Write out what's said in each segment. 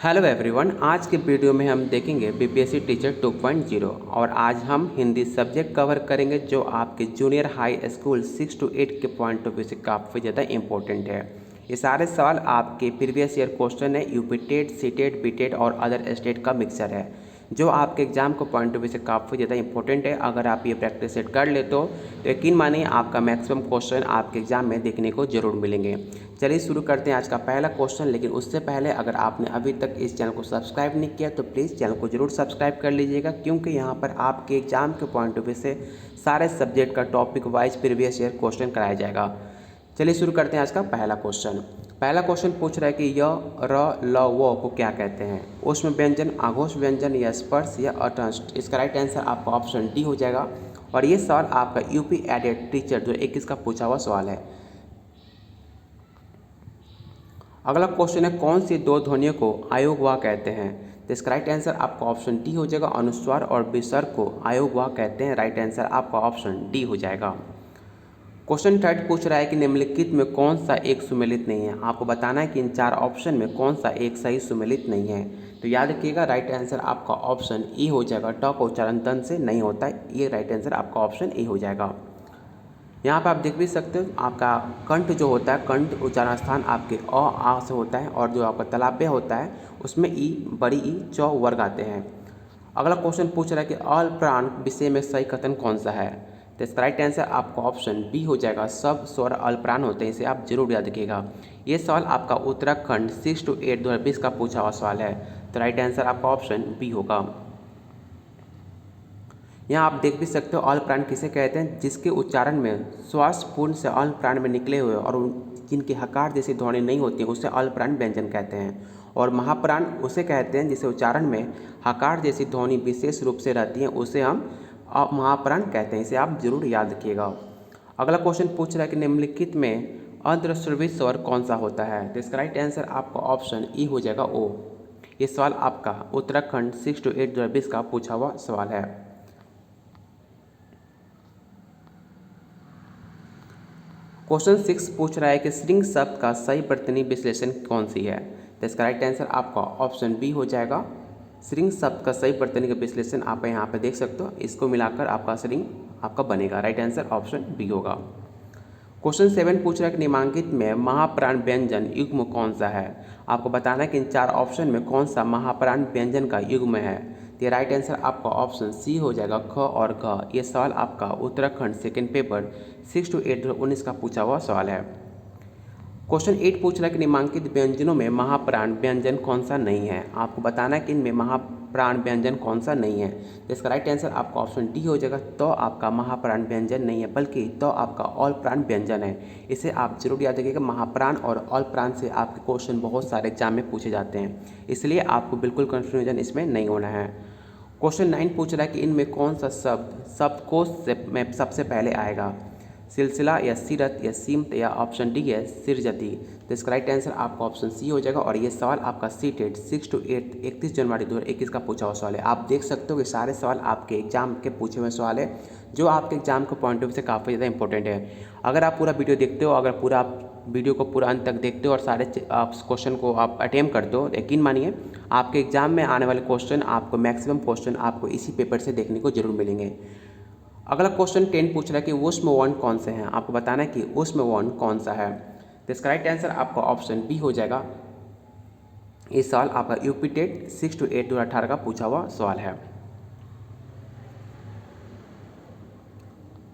Hello everyone, आज के video में हम देखेंगे बीपीएससी टीचर 2.0 और आज हम हिंदी सब्जेक्ट कवर करेंगे जो आपके जूनियर हाई स्कूल 6 to 8 के पॉइंट ऑफ व्यू से काफ़ी ज़्यादा इंपॉर्टेंट है। ये सारे सवाल आपके प्रीवियस ईयर क्वेश्चन है, UP TET, C TET, B TET और अदर स्टेट का मिक्सर है जो आपके एग्जाम को पॉइंट ऑफ व्यू से काफ़ी ज़्यादा इंपॉर्टेंट है। अगर आप ये प्रैक्टिस सेट कर लेते हो तो यकीन मानिए आपका मैक्सिमम क्वेश्चन आपके एग्जाम में देखने को जरूर मिलेंगे। चलिए शुरू करते हैं आज का पहला क्वेश्चन। लेकिन उससे पहले अगर आपने अभी तक इस चैनल को सब्सक्राइब नहीं किया तो प्लीज़ चैनल को जरूर सब्सक्राइब कर लीजिएगा, क्योंकि यहाँ पर आपके एग्जाम के पॉइंट ऑफ व्यू से सारे सब्जेक्ट का topic wise previous year question कराया जाएगा। चलिए शुरू करते हैं आज का पहला क्वेश्चन। पहला क्वेश्चन पूछ रहा है कि य, र, ल, व को क्या कहते हैं? ऊष्म व्यंजन, आघोष व्यंजन या स्पर्श या अटंस्ट? इसका राइट आंसर आपका ऑप्शन डी हो जाएगा। और ये सवाल आपका यूपी एडेड टीचर जो 21 का पूछा हुआ सवाल है। अगला क्वेश्चन है, कौन सी दो ध्वनियों को आयोगवाह कहते हैं? तो इसका राइट आंसर आपका ऑप्शन डी हो जाएगा। अनुस्वार और विसर्ग को आयोगवाह कहते हैं। राइट आंसर आपका ऑप्शन डी हो जाएगा। क्वेश्चन थर्ड पूछ रहा है कि निम्नलिखित में कौन सा एक सुमेलित नहीं है? आपको बताना है कि इन चार ऑप्शन में कौन सा एक सही सुमेलित नहीं है। तो याद रखिएगा राइट आंसर आपका ऑप्शन ई हो जाएगा। ट का उच्चारण तन से नहीं होता है, ये राइट आंसर आपका ऑप्शन ई हो जाएगा। यहाँ पर आप देख भी सकते हो आपका कंठ जो होता है, कंठ उच्चारण स्थान आपके अ आ से होता है और जो आपका तालव्य होता है उसमें ई, बड़ी ई, चौ वर्ग आते हैं। अगला क्वेश्चन पूछ रहा है कि अल्पप्राण विषय में सही कथन कौन सा है? तो इसका राइट आंसर आपका ऑप्शन बी हो जाएगा। सब स्वर अल्पप्राण होते हैं, इसे आप जरूर याद रखिएगा। ये सवाल आपका उत्तराखंड 6 to 8 2020 का पूछा हुआ सवाल है। तो राइट आंसर आपका ऑप्शन बी होगा। यहाँ आप देख भी सकते हो अल्पप्राण किसे कहते हैं? जिसके उच्चारण में श्वास पूर्ण से अल्पप्राण में निकले हुए और जिनकी हकार जैसी ध्वनि नहीं होती उसे अल्पप्राण व्यंजन कहते हैं। और महाप्राण उसे कहते हैं जिसे उच्चारण में हकार जैसी ध्वनि विशेष रूप से रहती है, उसे हम महाप्राण कहते हैं। इसे आप जरूर याद रखिएगा। अगला क्वेश्चन पूछ रहा है कि निम्नलिखित में अर्धश्रवी स्वर कौन सा होता है? तो इसका राइट आंसर आपका ऑप्शन ई हो जाएगा, ओ। ये सवाल आपका उत्तराखंड 6 to 8 2020 का पूछा हुआ सवाल है। क्वेश्चन 6 पूछ रहा है कि श्रृंग शब्द का सही वर्तनी विश्लेषण कौन सी है? तो इसका राइट आंसर आपका ऑप्शन बी हो जाएगा। श्रृंग शब्द का सही वर्तनी का विश्लेषण आप यहाँ पे देख सकते हो, इसको मिलाकर आपका श्रृंग आपका बनेगा। राइट आंसर ऑप्शन बी होगा। क्वेश्चन 7 पूछ रहा है कि निम्नलिखित में महाप्राण व्यंजन युग्म कौन सा है? आपको बताना है कि इन चार ऑप्शन में कौन सा महाप्राण व्यंजन का युग्म है। तो राइट आंसर आपका ऑप्शन सी हो जाएगा, ख और घ। ये सवाल आपका उत्तराखंड सेकेंड पेपर 6 to 8 2019 का पूछा हुआ सवाल है। क्वेश्चन 8 पूछ रहा है कि निम्नलिखित व्यंजनों में महाप्राण व्यंजन कौन सा नहीं है? आपको बताना है कि इनमें महाप्राण व्यंजन कौन सा नहीं है। तो इसका राइट आंसर आपका ऑप्शन डी हो जाएगा। तो आपका महाप्राण व्यंजन नहीं है, बल्कि तो आपका ऑल प्राण व्यंजन है। इसे आप जरूर याद रखिएगा। महाप्राण और ऑल प्राण से आपके क्वेश्चन बहुत सारे एग्जाम में पूछे जाते हैं, इसलिए आपको बिल्कुल कन्फ्यूजन इसमें नहीं होना है। क्वेश्चन 9 पूछ रहा है कि इनमें कौन सा शब्द शब्दकोश में सबसे पहले आएगा? सिलसिला या सीरत या सीमत या ऑप्शन डी है सिरजती? तो इसका राइट आंसर आपका ऑप्शन सी हो जाएगा। और ये सवाल आपका सी टेट 6 to 8 31 जनवरी 2021 का पूछा हुआ सवाल है। आप देख सकते हो कि सारे सवाल आपके एग्जाम के पूछे हुए सवाल है जो आपके एग्जाम के पॉइंट ऑफ व्यू से काफ़ी ज़्यादा इंपॉर्टेंट है। अगर आप पूरा वीडियो देखते हो, अगर पूरा आप वीडियो को पूरा अंत तक देखते हो और सारे आप क्वेश्चन को आप अटेम्प्ट करते हो, यकीन मानिए आपके एग्जाम में आने वाले क्वेश्चन आपको मैक्सिमम क्वेश्चन आपको इसी पेपर से देखने को जरूर मिलेंगे। अगला क्वेश्चन 10 पूछ रहा है कि ऊष्म वर्ण कौन से हैं? आपको बताना है कि ऊष्म वर्ण कौन सा है। तो इसका राइट आंसर आपका ऑप्शन बी हो जाएगा। इस सवाल आपका यूपी टेट 6 to 8 2018 का पूछा हुआ सवाल है।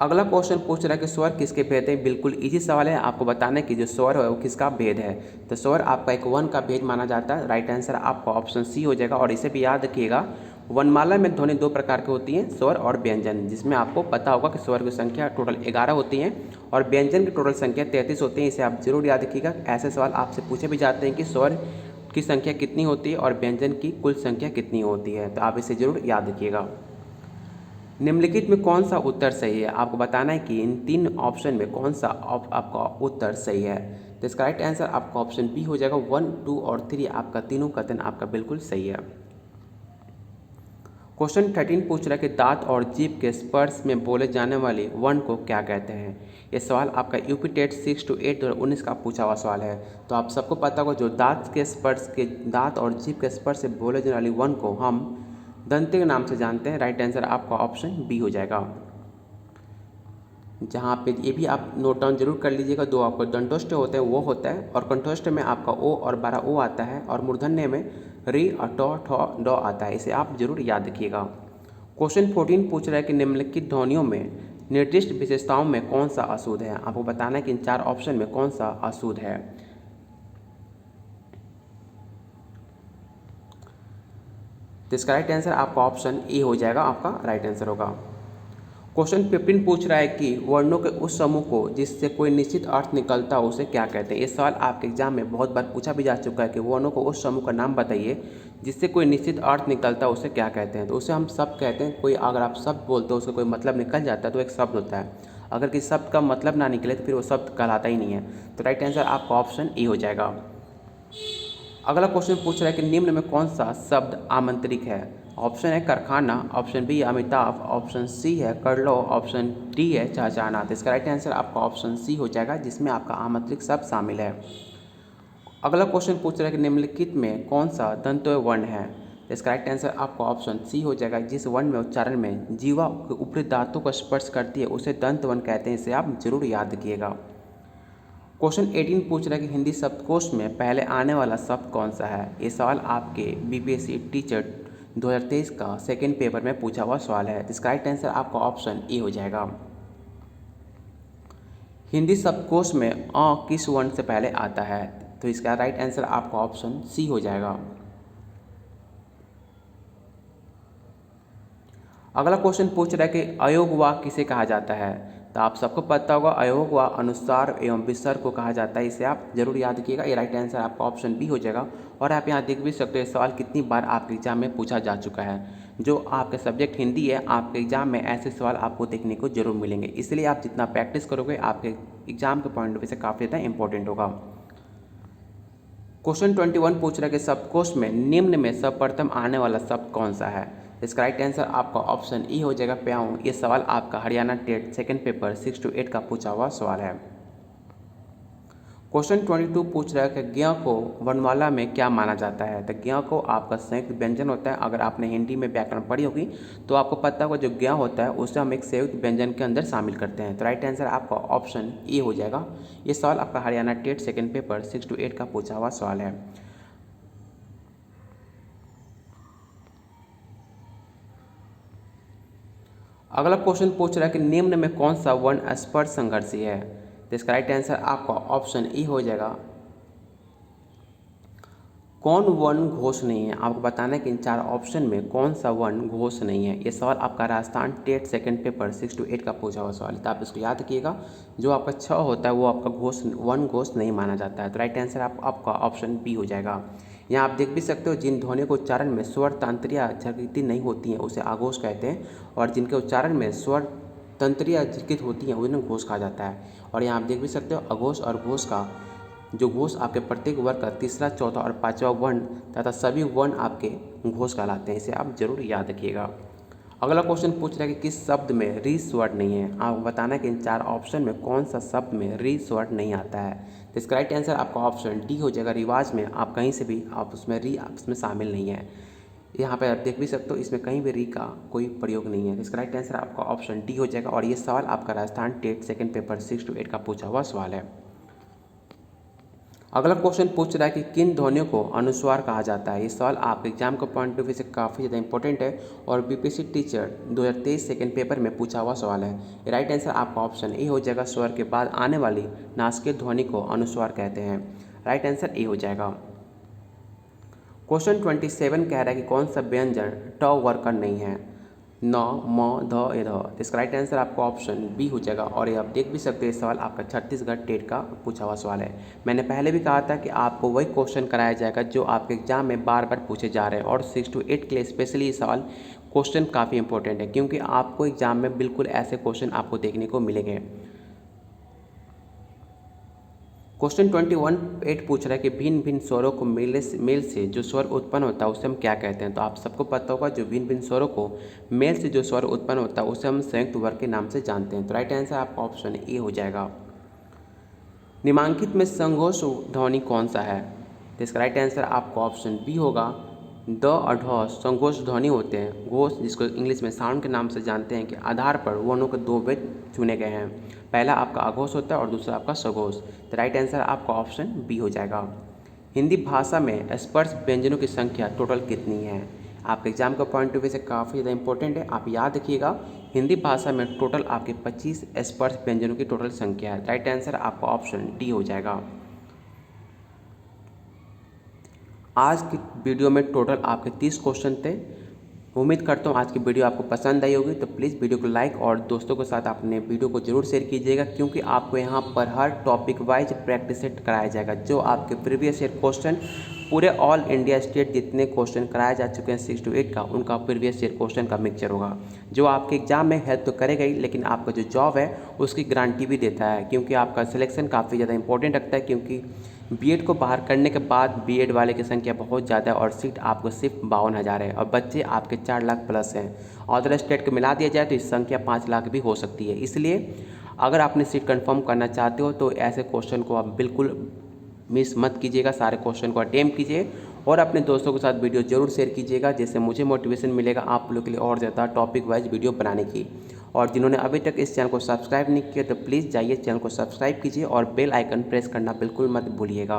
अगला क्वेश्चन पूछ रहा है कि स्वर किसके भेद है? बिल्कुल इजी सवाल है। आपको बताना है कि जो स्वर है वो किसका भेद है। तो स्वर आपका एक वन का भेद माना जाता है। राइट आंसर आपका ऑप्शन सी हो जाएगा। और इसे भी याद रखिएगा, वनमाला में ध्वनि दो प्रकार की होती हैं, स्वर और व्यंजन, जिसमें आपको पता होगा कि स्वर की संख्या टोटल 11 होती हैं और व्यंजन की टोटल संख्या 33 होती है। इसे आप जरूर याद रखिएगा। ऐसे सवाल आपसे पूछे भी जाते हैं कि स्वर की संख्या कितनी होती है और व्यंजन की कुल संख्या कितनी होती है, तो आप इसे जरूर याद रखिएगा। निम्नलिखित में कौन सा उत्तर सही है? आपको बताना है कि इन तीन ऑप्शन में कौन सा आपका उत्तर सही है। तो इसका राइट आंसर आपका ऑप्शन बी हो जाएगा। 1, 2 और 3 आपका तीनों कथन आपका बिल्कुल सही है। क्वेश्चन 13 पूछ रहा है कि दांत और जीभ के स्पर्श में बोले जाने वाले वर्ण को क्या कहते हैं। ये सवाल आपका यूपी टेट 6 to 8 2019 का पूछा हुआ सवाल है। तो आप सबको पता होगा जो दांत और जीभ के स्पर्श से बोले जाने वाली वर्ण को हम दंते के नाम से जानते हैं। राइट आंसर आपका ऑप्शन बी हो जाएगा। जहाँ पे ये भी आप नोट डाउन जरूर कर लीजिएगा, दो आपको दंतोष्ट होते हैं वो होता है, और कंठोष्ट में आपका ओ और 12 ओ आता है, और मूर्धन्य में री और टो ठो डो आता है। इसे आप जरूर याद रखिएगा। क्वेश्चन 14 पूछ रहा है कि निम्नलिखित ध्वनियों में निर्दिष्ट विशेषताओं में कौन सा अशुद्ध है। आपको बताना है कि इन 4 ऑप्शन में कौन सा अशुद्ध है। तो इसका राइट आंसर आपका ऑप्शन ए हो जाएगा, आपका राइट आंसर होगा। क्वेश्चन 15 पूछ रहा है कि वर्णों के उस समूह को जिससे कोई निश्चित अर्थ निकलता है उसे क्या कहते हैं। ये सवाल आपके एग्जाम में बहुत बार पूछा भी जा चुका है कि वर्णों को उस समूह का नाम बताइए जिससे कोई निश्चित अर्थ निकलता है उसे क्या कहते हैं। तो उसे हम शब्द कहते हैं। कोई अगर आप शब्द बोलते हो उसका कोई मतलब निकल जाता है तो एक शब्द होता है। अगर किसी शब्द का मतलब ना निकले तो फिर वो शब्द कहलाता ही नहीं है। तो राइट आंसर आपका ऑप्शन ए हो जाएगा। अगला क्वेश्चन पूछ रहा है कि निम्न में कौन सा शब्द आमंत्रिक है। ऑप्शन है कारखाना, option B Amitabh, option C है करलो, ऑप्शन डी है चाचाना। तो इसका राइट आंसर आपका ऑप्शन सी हो जाएगा, जिसमें आपका आमंत्रिक शब्द शामिल है। अगला क्वेश्चन पूछ रहा है कि निम्नलिखित में कौन सा दंतोय वर्ण है। तो इसका राइट आंसर आपका ऑप्शन सी हो जाएगा। जिस वर्ण में उच्चारण में जीवा के ऊपरी दांतों को स्पर्श करती है उसे दंत वर्ण कहते हैं। इसे आप जरूर याद रखिएगा। क्वेश्चन 18 पूछ रहा है कि हिंदी शब्दकोश में पहले आने वाला शब्द कौन सा है। ये सवाल आपके बीपीएससी टीचर 2023 का सेकेंड पेपर में पूछा हुआ सवाल है। इसका राइट आंसर आपका ऑप्शन ए हो जाएगा। हिंदी शब्दकोश में अ किस वर्ण से पहले आता है। तो इसका राइट आंसर आपका ऑप्शन सी हो जाएगा। अगला क्वेश्चन पूछ रहा है कि अयोगवाह किसे कहा जाता है। तो आप सबको पता होगा अयोगवाह अनुस्वार एवं विसर्ग को कहा जाता है। इसे आप जरूर याद रखिएगा। ये राइट आंसर आपका ऑप्शन बी हो जाएगा। और आप यहाँ देख भी सकते हो सवाल कितनी बार आपके एग्जाम में पूछा जा चुका है। जो आपके सब्जेक्ट हिंदी है आपके एग्जाम में ऐसे सवाल आपको देखने को जरूर मिलेंगे। इसलिए आप जितना प्रैक्टिस करोगे आपके एग्जाम के पॉइंट ऑफ व्यू से काफ़ी ज़्यादा इंपॉर्टेंट होगा। क्वेश्चन 21 पूछ रहा है कि शब्दकोश में निम्न में सर्वप्रथम आने वाला शब्द कौन सा है। इसका राइट आंसर आपका ऑप्शन ई हो जाएगा प्याऊँ। ये सवाल आपका Haryana TET second paper 6 to 8 का पूछा हुआ सवाल है। क्वेश्चन 22 पूछ रहा है कि ज्ञ को वर्णमाला में क्या माना जाता है। तो ज्ञ को आपका संयुक्त व्यंजन होता है। अगर आपने हिंदी में व्याकरण पढ़ी होगी तो आपको पता होगा जो ज्ञ होता है उसे हम एक संयुक्त व्यंजन के अंदर शामिल करते हैं। तो राइट आंसर आपका ऑप्शन ए हो जाएगा। ये सवाल आपका Haryana TET second paper 6 to 8 का पूछा हुआ सवाल है। अगला क्वेश्चन पूछ रहा है कि निम्न में कौन सा वर्ण स्पर्श संघर्षी है। तो इसका राइट आंसर आपका ऑप्शन ई हो जाएगा। कौन वर्ण घोष नहीं है। आपको बताना है कि इन 4 ऑप्शन में कौन सा वर्ण घोष नहीं है। ये सवाल आपका Rajasthan TET second paper 6 to 8 का पूछा हुआ सवाल है। तो आप इसको याद रखिएगा। जो आपका 6 होता है वो आपका वर्ण घोष नहीं माना जाता है। तो राइट आंसर आपका ऑप्शन बी हो जाएगा। यहाँ आप देख भी सकते हो जिन ध्वनियों के उच्चारण में स्वर तंत्रियाँ झरकित नहीं होती हैं उसे आघोष कहते हैं, और जिनके उच्चारण में स्वर तंत्रियाँ झरकित होती हैं उन्हें घोष कहा जाता है। और यहाँ आप देख भी सकते हो अघोष और घोष का जो घोष आपके प्रत्येक वर्ग का तीसरा, चौथा और पांचवा वर्ण तथा सभी वर्ण आपके घोष कहलाते हैं। इसे आप जरूर याद रखिएगा। अगला क्वेश्चन पूछ रहा है कि किस शब्द में री स्वर नहीं है। आपको बताना है कि इन 4 ऑप्शन में कौन सा शब्द में री स्वर नहीं आता है। तो इसका राइट आंसर आपका ऑप्शन डी हो जाएगा। रिवाज में आप कहीं से भी आप उसमें री उसमें शामिल नहीं है। यहाँ पे आप देख भी सकते हो इसमें कहीं भी री का कोई प्रयोग नहीं है। तो इसका राइट आंसर आपका ऑप्शन डी हो जाएगा। और ये सवाल आपका Rajasthan TET second paper 6 to 8 का पूछा हुआ सवाल है। अगला क्वेश्चन पूछ रहा है कि किन ध्वनियों को अनुस्वार कहा जाता है। ये सवाल आपके एग्जाम के पॉइंट ऑफ व्यू से काफ़ी ज़्यादा इंपॉर्टेंट है और बीपीएससी टीचर 2023 सेकंड पेपर में पूछा हुआ सवाल है। राइट आंसर आपका ऑप्शन ए हो जाएगा। स्वर के बाद आने वाली नासिकीय ध्वनि को अनुस्वार कहते हैं। राइट आंसर ए हो जाएगा। क्वेश्चन 27 कह रहा है कि कौन सा व्यंजन ट वर्ग का नहीं है। न, म, ध, ए, ध। इसका राइट आंसर आपका ऑप्शन बी हो जाएगा। और ये आप देख भी सकते हैं सवाल आपका छत्तीसगढ़ टेट का पूछा हुआ सवाल है। मैंने पहले भी कहा था कि आपको वही क्वेश्चन कराया जाएगा जो आपके एग्जाम में बार बार पूछे जा रहे हैं। और 6 to 8 के लिए स्पेशली ये सवाल क्वेश्चन काफ़ी इंपॉर्टेंट है, क्योंकि आपको एग्जाम में बिल्कुल ऐसे क्वेश्चन आपको देखने को मिलेंगे। क्वेश्चन 21 पूछ रहा है कि भिन्न भिन्न स्वरों को मेल से जो स्वर उत्पन्न होता है उसे हम क्या कहते हैं। तो आप सबको पता होगा जो भिन्न भिन्न स्वरों को मेल से जो स्वर उत्पन्न होता है उसे हम संयुक्त वर्ग के नाम से जानते हैं। तो राइट आंसर आपका ऑप्शन ए हो जाएगा। निम्नांकित में संघोष ध्वनि कौन सा है। तो इसका राइट आंसर आपका ऑप्शन बी होगा। द और ढ संघोष ध्वनि होते हैं। घोष जिसको इंग्लिश में साउंड के नाम से जानते हैं के आधार पर वर्णों के दो वेद चुने गए हैं। पहला आपका अघोष होता है और दूसरा आपका सघोष। तो राइट आंसर आपका ऑप्शन बी हो जाएगा। हिंदी भाषा में स्पर्श व्यंजनों की संख्या टोटल कितनी है। आपके एग्जाम का पॉइंट ऑफ व्यू से काफ़ी ज़्यादा इंपॉर्टेंट है। आप याद रखिएगा हिंदी भाषा में टोटल आपके 25 स्पर्श व्यंजनों की टोटल संख्या है। राइट आंसर आपका ऑप्शन डी हो जाएगा। आज की वीडियो में टोटल आपके 30 क्वेश्चन थे। उम्मीद करता हूँ आज की वीडियो आपको पसंद आई होगी। तो प्लीज़ वीडियो को लाइक और दोस्तों के साथ अपने वीडियो को जरूर शेयर कीजिएगा, क्योंकि आपको यहाँ पर हर टॉपिक वाइज प्रैक्टिस सेट कराया जाएगा। जो आपके प्रीवियस ईयर क्वेश्चन पूरे ऑल इंडिया स्टेट जितने क्वेश्चन कराए जा चुके हैं 6 to 8 का, उनका प्रीवियस ईयर क्वेश्चन का मिक्सचर होगा, जो आपके एग्जाम में हेल्प तो करेगा ही, लेकिन आपका जो जॉब है उसकी गारंटी भी देता है। क्योंकि आपका सिलेक्शन काफ़ी ज़्यादा इंपॉर्टेंट रखता है, क्योंकि बीएड को बाहर करने के बाद बीएड वाले की संख्या बहुत ज़्यादा है और सीट आपको सिर्फ 52,000 है और बच्चे आपके 4 लाख प्लस हैं। अदर स्टेट को मिला दिया जाए तो इस संख्या 5 लाख भी हो सकती है। इसलिए अगर आपने सीट कंफर्म करना चाहते हो तो ऐसे क्वेश्चन को आप बिल्कुल मिस मत कीजिएगा, सारे क्वेश्चन को अटेम्प्ट कीजिए और अपने दोस्तों के साथ वीडियो जरूर शेयर कीजिएगा, जिससे मुझे मोटिवेशन मिलेगा आप लोग के लिए और ज़्यादा टॉपिक वाइज वीडियो बनाने की। और जिन्होंने अभी तक इस चैनल को सब्सक्राइब नहीं किया तो प्लीज़ जाइए चैनल को सब्सक्राइब कीजिए और बेल आइकन प्रेस करना बिल्कुल मत भूलिएगा।